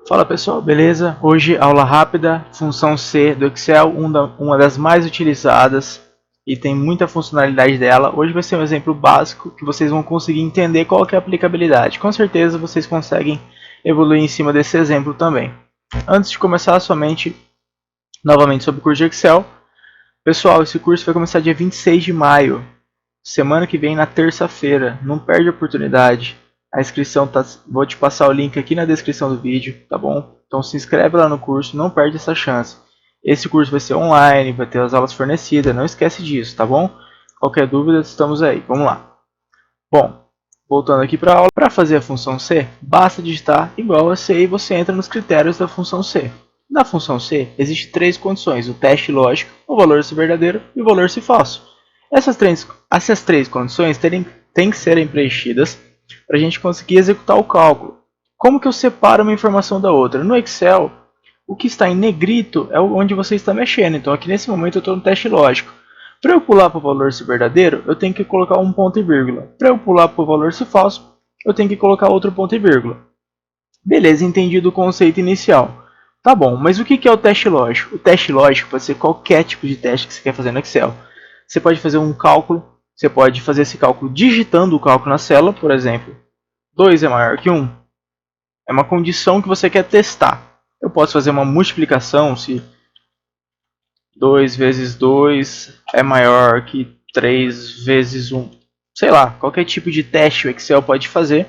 Fala pessoal, beleza? Hoje aula rápida, função C do Excel, uma das mais utilizadas e tem muita funcionalidade dela. Hoje vai ser um exemplo básico que vocês vão conseguir entender qual que é a aplicabilidade. Com certeza vocês conseguem evoluir em cima desse exemplo também. Antes de começar, somente novamente sobre o curso de Excel. Pessoal, esse curso vai começar dia 26 de maio, semana que vem na terça-feira. Não perde a oportunidade. A inscrição vou te passar o link aqui na descrição do vídeo, tá bom? Então se inscreve lá no curso, não perde essa chance. Esse curso vai ser online, vai ter as aulas fornecidas, não esquece disso, tá bom? Qualquer dúvida, estamos aí. Vamos lá. Bom, voltando aqui para a aula, para fazer a função C, basta digitar igual a C e você entra nos critérios da função C. Na função C, existem três condições: o teste lógico, o valor se verdadeiro e o valor se falso. Essas três condições têm que serem preenchidas para a gente conseguir executar o cálculo. Como que eu separo uma informação da outra? No Excel, o que está em negrito é onde você está mexendo. Então aqui nesse momento eu estou no teste lógico. Para eu pular para o valor se verdadeiro, eu tenho que colocar um ponto e vírgula. Para eu pular para o valor se falso, eu tenho que colocar outro ponto e vírgula. Beleza, entendido o conceito inicial. Tá bom, mas o que é o teste lógico? O teste lógico pode ser qualquer tipo de teste que você quer fazer no Excel. Você pode fazer um cálculo, você pode fazer esse cálculo digitando o cálculo na célula, por exemplo. 2 é maior que 1. É uma condição que você quer testar. Eu posso fazer uma multiplicação se 2 vezes 2 é maior que 3 vezes 1. Sei lá, qualquer tipo de teste o Excel pode fazer.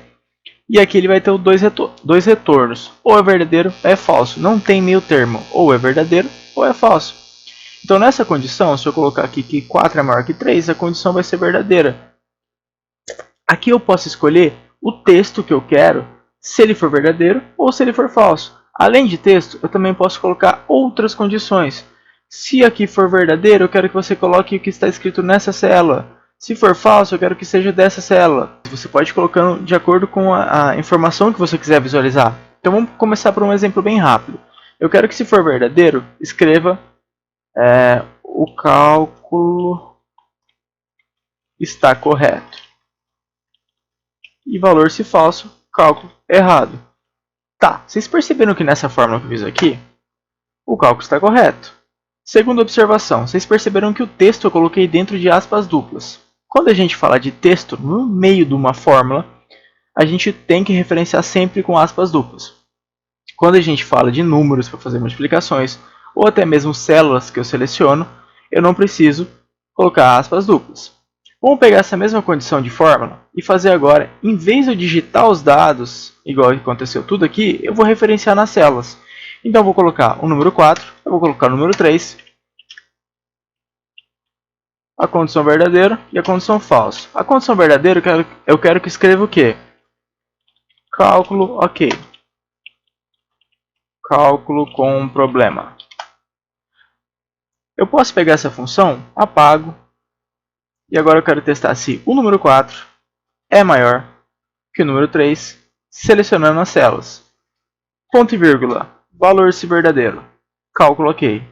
E aqui ele vai ter dois retornos. Ou é verdadeiro ou é falso. Não tem meio termo. Ou é verdadeiro ou é falso. Então nessa condição, se eu colocar aqui que 4 é maior que 3, a condição vai ser verdadeira. Aqui eu posso escolher o texto que eu quero, se ele for verdadeiro ou se ele for falso. Além de texto, eu também posso colocar outras condições. Se aqui for verdadeiro, eu quero que você coloque o que está escrito nessa célula. Se for falso, eu quero que seja dessa célula. Você pode ir colocando de acordo com a informação que você quiser visualizar. Então vamos começar por um exemplo bem rápido. Eu quero que, se for verdadeiro, escreva o cálculo está correto. E valor se falso, cálculo errado. Tá, vocês perceberam que nessa fórmula que eu fiz aqui, o cálculo está correto. Segunda observação, vocês perceberam que o texto eu coloquei dentro de aspas duplas. Quando a gente fala de texto no meio de uma fórmula, a gente tem que referenciar sempre com aspas duplas. Quando a gente fala de números para fazer multiplicações, ou até mesmo células que eu seleciono, eu não preciso colocar aspas duplas. Vamos pegar essa mesma condição de fórmula e fazer agora, em vez de eu digitar os dados, igual aconteceu tudo aqui, eu vou referenciar nas células. Então eu vou colocar o número 4, eu vou colocar o número 3, a condição verdadeira e a condição falsa. A condição verdadeira eu quero que escreva o quê? Cálculo ok. Cálculo com problema. Eu posso pegar essa função, apago, e agora eu quero testar se o número 4 é maior que o número 3, selecionando as células. Ponto e vírgula, valor se verdadeiro, cálculo ok.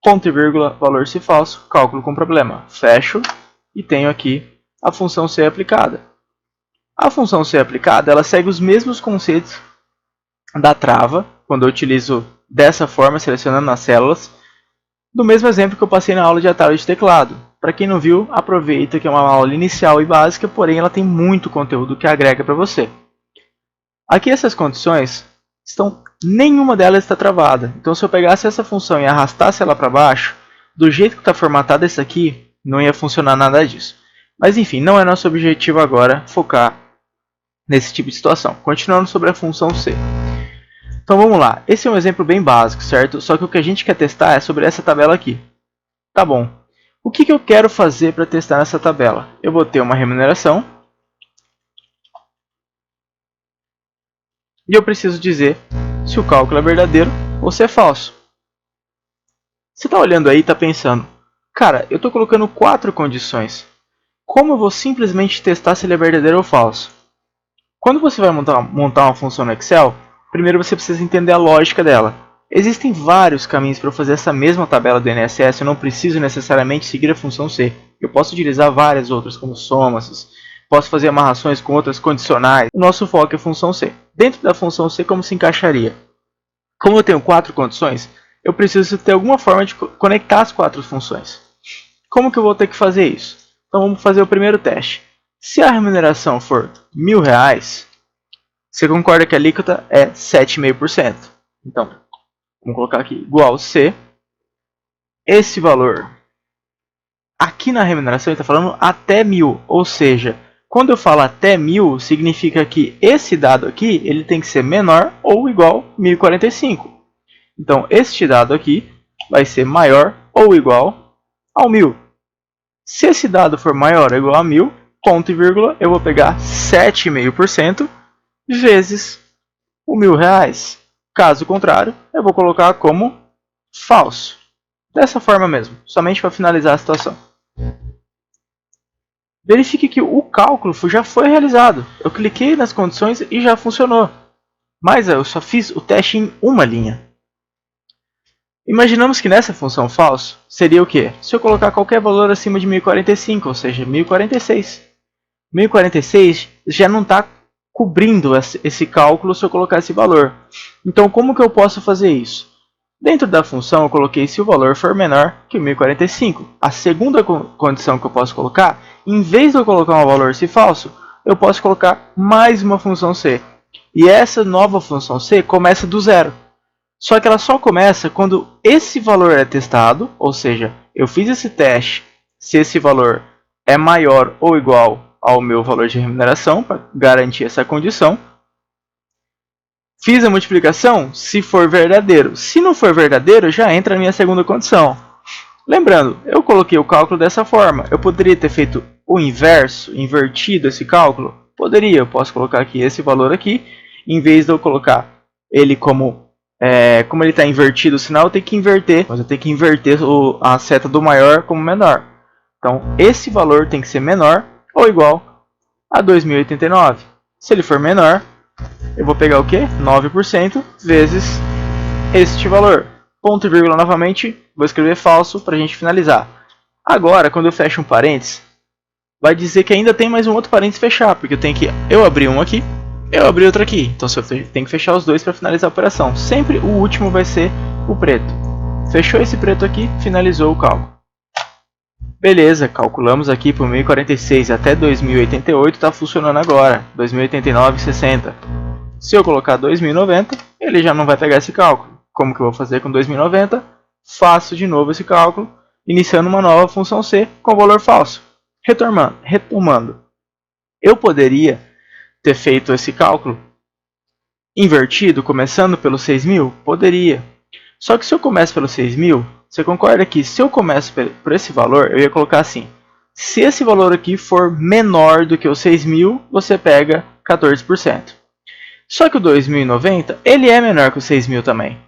Ponto e vírgula, valor se falso, cálculo com problema. Fecho e tenho aqui a função C aplicada. A função C aplicada ela segue os mesmos conceitos da trava, quando eu utilizo dessa forma, selecionando as células, do mesmo exemplo que eu passei na aula de atalho de teclado. Para quem não viu, aproveita que é uma aula inicial e básica, porém ela tem muito conteúdo que agrega para você. Aqui essas condições nenhuma delas está travada. Então se eu pegasse essa função e arrastasse ela para baixo, do jeito que está formatado esse aqui, não ia funcionar nada disso. Mas enfim, não é nosso objetivo agora focar nesse tipo de situação. Continuando sobre a função C. Então vamos lá, esse é um exemplo bem básico, certo? Só que o que a gente quer testar é sobre essa tabela aqui. Tá bom. O que eu quero fazer para testar nessa tabela? Eu vou ter uma remuneração. E eu preciso dizer se o cálculo é verdadeiro ou se é falso. Você está olhando aí e está pensando, cara, eu estou colocando 4 condições. Como eu vou simplesmente testar se ele é verdadeiro ou falso? Quando você vai montar uma função no Excel, primeiro você precisa entender a lógica dela. Existem vários caminhos para eu fazer essa mesma tabela do INSS, eu não preciso necessariamente seguir a função C. Eu posso utilizar várias outras, como somas, posso fazer amarrações com outras condicionais. O nosso foco é a função C. Dentro da função C, como se encaixaria? Como eu tenho 4 condições, eu preciso ter alguma forma de conectar as 4 funções. Como que eu vou ter que fazer isso? Então vamos fazer o primeiro teste. Se a remuneração for R$1.000, você concorda que a alíquota é 7,5%. Então, vamos colocar aqui igual C. Esse valor, aqui na remuneração, ele está falando até 1.000. Ou seja, quando eu falo até 1.000, significa que esse dado aqui ele tem que ser menor ou igual a 1.045. Então, este dado aqui vai ser maior ou igual ao 1.000. Se esse dado for maior ou igual a 1.000, ponto e vírgula, eu vou pegar 7,5% vezes o R$1.000. Caso contrário, eu vou colocar como falso. Dessa forma mesmo, somente para finalizar a situação. Verifique que o cálculo já foi realizado. Eu cliquei nas condições e já funcionou. Mas eu só fiz o teste em uma linha. Imaginamos que nessa função falso seria o quê? Se eu colocar qualquer valor acima de 1045, ou seja, 1046. 1046 já não está cobrindo esse cálculo se eu colocar esse valor. Então, como que eu posso fazer isso? Dentro da função, eu coloquei se o valor for menor que 1045. A segunda condição que eu posso colocar, em vez de eu colocar um valor se falso, eu posso colocar mais uma função C. E essa nova função C começa do zero. Só que ela só começa quando esse valor é testado, ou seja, eu fiz esse teste, se esse valor é maior ou igual ao meu valor de remuneração, para garantir essa condição. Fiz a multiplicação se for verdadeiro. Se não for verdadeiro, já entra a minha segunda condição. Lembrando, eu coloquei o cálculo dessa forma. Eu poderia ter feito o inverso, invertido esse cálculo? Poderia. Eu posso colocar aqui esse valor aqui. Em vez de eu colocar ele como ele está invertido o sinal, eu tenho que inverter. Mas eu tenho que inverter a seta do maior como menor. Então, esse valor tem que ser menor ou igual a 2.089. Se ele for menor, eu vou pegar o quê? 9% vezes este valor. Ponto e vírgula novamente, vou escrever falso para a gente finalizar. Agora, quando eu fecho um parênteses, vai dizer que ainda tem mais um outro parênteses fechar, porque eu abri um aqui, eu abri outro aqui. Então eu tenho que fechar os dois para finalizar a operação. Sempre o último vai ser o preto. Fechou esse preto aqui, finalizou o cálculo. Beleza, calculamos aqui por 1046 até 2088, está funcionando agora, 2089,60. Se eu colocar 2090, ele já não vai pegar esse cálculo. Como que eu vou fazer com 2090? Faço de novo esse cálculo, iniciando uma nova função C com valor falso. Retomando. Eu poderia ter feito esse cálculo invertido, começando pelo 6.000? Poderia. Só que se eu começo pelo 6.000, você concorda que se eu começo por esse valor, eu ia colocar assim. Se esse valor aqui for menor do que o 6.000, você pega 14%. Só que o 2090, ele é menor que o 6.000 também.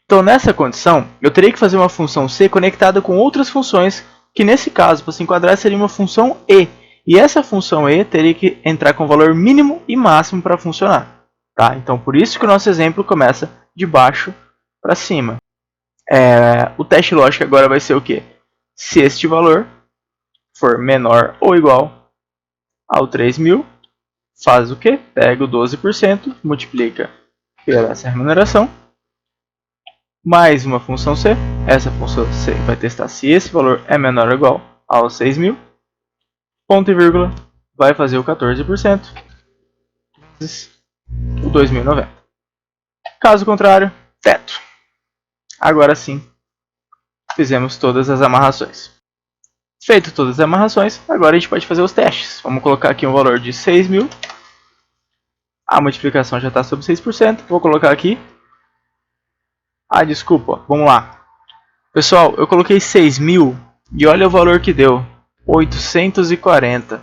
Então, nessa condição, eu teria que fazer uma função C conectada com outras funções, que nesse caso, para se enquadrar, seria uma função E. E essa função E teria que entrar com valor mínimo e máximo para funcionar. Tá? Então, por isso que o nosso exemplo começa de baixo para cima. O teste lógico agora vai ser o quê? Se este valor for menor ou igual ao 3.000, faz o quê? Pega o 12%, multiplica pela essa remuneração, mais uma função C. Essa função C vai testar se esse valor é menor ou igual aos 6.000. Ponto e vírgula, vai fazer o 14% vezes o 2090. Caso contrário, teto. Agora sim, fizemos todas as amarrações. Feito todas as amarrações, agora a gente pode fazer os testes. Vamos colocar aqui um valor de 6.000. A multiplicação já está sobre 6%. Vou colocar aqui. Desculpa. Vamos lá. Pessoal, eu coloquei 6.000 e olha o valor que deu. 840.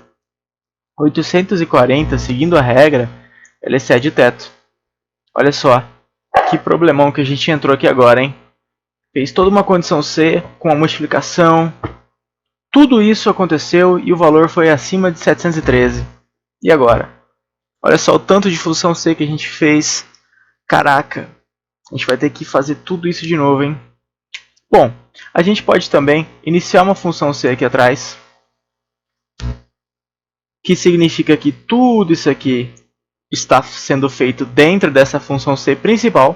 840, seguindo a regra, ele excede o teto. Olha só. Que problemão que a gente entrou aqui agora, hein? Fez toda uma condição C com a multiplicação. Tudo isso aconteceu e o valor foi acima de 713. E agora? Olha só o tanto de função C que a gente fez. Caraca, a gente vai ter que fazer tudo isso de novo, hein? Bom, a gente pode também iniciar uma função C aqui atrás, que significa que tudo isso aqui está sendo feito dentro dessa função C principal.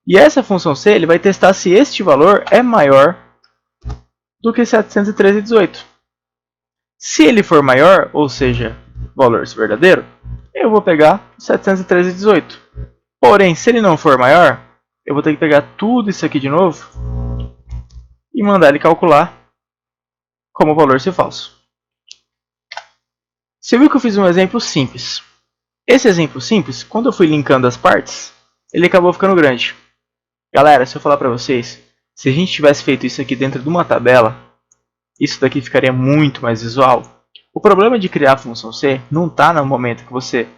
E essa função C ele vai testar se este valor é maior do que 713,18. Se ele for maior, ou seja, valor verdadeiro, eu vou pegar 713,18. Porém, se ele não for maior, eu vou ter que pegar tudo isso aqui de novo e mandar ele calcular como o valor ser falso. Você viu que eu fiz um exemplo simples. Esse exemplo simples, quando eu fui linkando as partes, ele acabou ficando grande. Galera, se eu falar para vocês, se a gente tivesse feito isso aqui dentro de uma tabela, isso daqui ficaria muito mais visual. O problema de criar a função C não está no momento que você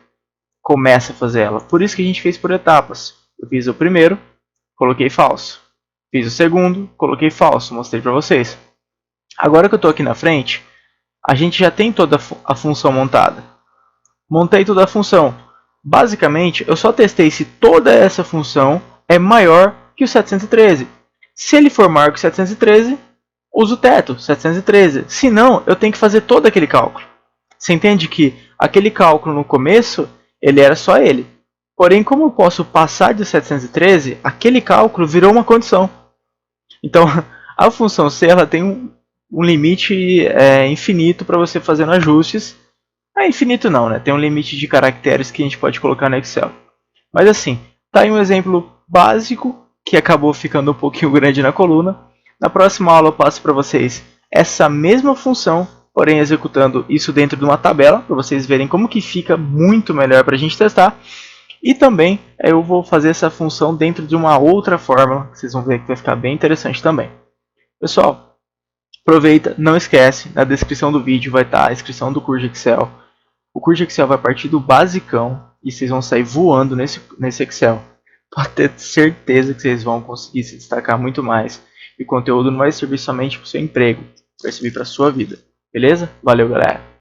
começa a fazer ela. Por isso que a gente fez por etapas. Eu fiz o primeiro, coloquei falso. Fiz o segundo, coloquei falso, mostrei para vocês. Agora que eu estou aqui na frente, a gente já tem toda a função montada. Montei toda a função. Basicamente, eu só testei se toda essa função é maior que o 713. Se ele for maior que o 713, uso o teto, 713. Se não, eu tenho que fazer todo aquele cálculo. Você entende que aquele cálculo no começo, ele era só ele. Porém, como eu posso passar de 713, aquele cálculo virou uma condição. Então, a função C ela tem um limite infinito para você fazendo ajustes. Infinito não, né? Tem um limite de caracteres que a gente pode colocar no Excel. Mas assim, tá aí um exemplo básico que acabou ficando um pouquinho grande na coluna. Na próxima aula eu passo para vocês essa mesma função, porém executando isso dentro de uma tabela, para vocês verem como que fica muito melhor para a gente testar. E também eu vou fazer essa função dentro de uma outra fórmula, que vocês vão ver que vai ficar bem interessante também. Pessoal, aproveita, não esquece, na descrição do vídeo vai estar a inscrição do curso de Excel. O curso de Excel vai partir do basicão e vocês vão sair voando nesse Excel. Pode ter certeza que vocês vão conseguir se destacar muito mais. E o conteúdo não vai servir somente para o seu emprego, vai servir para a sua vida. Beleza? Valeu, galera!